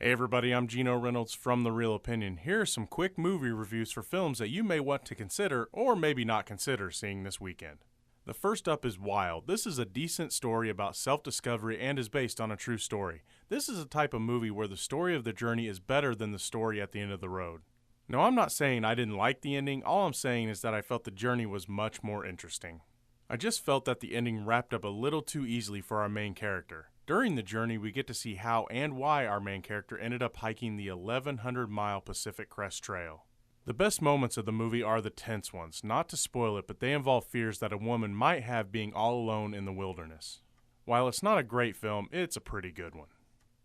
Hey everybody, I'm Geno Reynolds from The Real Opinion. Here are some quick movie reviews for films that you may want to consider or maybe not consider seeing this weekend. The first up is Wild. This is a decent story about self-discovery and is based on a true story. This is a type of movie where the story of the journey is better than the story at the end of the road. Now, I'm not saying I didn't like the ending, all I'm saying is that I felt the journey was much more interesting. I just felt that the ending wrapped up a little too easily for our main character. During the journey, we get to see how and why our main character ended up hiking the 1,100-mile Pacific Crest Trail. The best moments of the movie are the tense ones. Not to spoil it, but they involve fears that a woman might have being all alone in the wilderness. While it's not a great film, it's a pretty good one.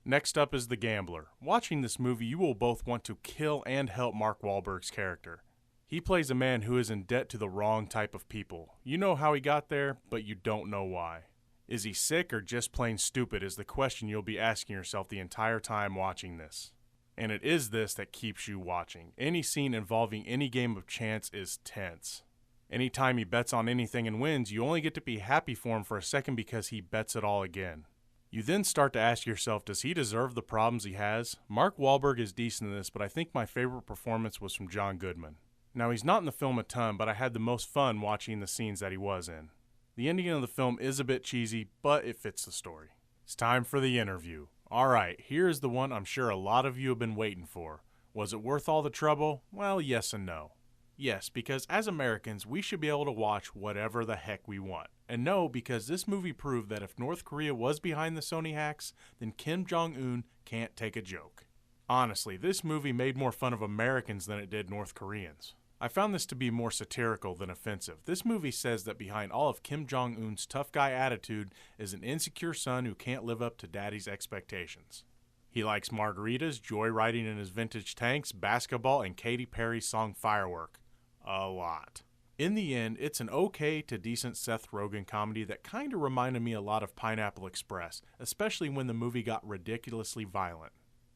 Next up is The Gambler. Watching this movie, you will both want to kill and help Mark Wahlberg's character. He plays a man who is in debt to the wrong type of people. You know how he got there, but you don't know why. Is he sick or just plain stupid is the question you'll be asking yourself the entire time watching this. And it is this that keeps you watching. Any scene involving any game of chance is tense. Anytime he bets on anything and wins, you only get to be happy for him for a second because he bets it all again. You then start to ask yourself, does he deserve the problems he has? Mark Wahlberg is decent in this, but I think my favorite performance was from John Goodman. Now, he's not in the film a ton, but I had the most fun watching the scenes that he was in. The ending of the film is a bit cheesy, but it fits the story. It's time for the interview. Alright, here is the one I'm sure a lot of you have been waiting for. Was it worth all the trouble? Well, yes and no. Yes, because as Americans, we should be able to watch whatever the heck we want. And no, because this movie proved that if North Korea was behind the Sony hacks, then Kim Jong-un can't take a joke. Honestly, this movie made more fun of Americans than it did North Koreans. I found this to be more satirical than offensive. This movie says that behind all of Kim Jong-un's tough guy attitude is an insecure son who can't live up to daddy's expectations. He likes margaritas, joyriding in his vintage tanks, basketball, and Katy Perry's song Firework. A lot. In the end, it's an okay to decent Seth Rogen comedy that kinda reminded me a lot of Pineapple Express, especially when the movie got ridiculously violent.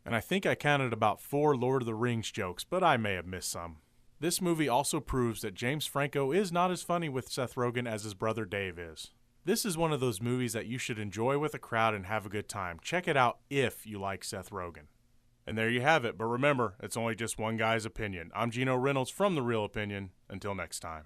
And I think I counted about 4 Lord of the Rings jokes, but I may have missed some. This movie also proves that James Franco is not as funny with Seth Rogen as his brother Dave is. This is one of those movies that you should enjoy with a crowd and have a good time. Check it out if you like Seth Rogen. And there you have it, but remember, it's only just one guy's opinion. I'm Geno Reynolds from The Real Opinion. Until next time.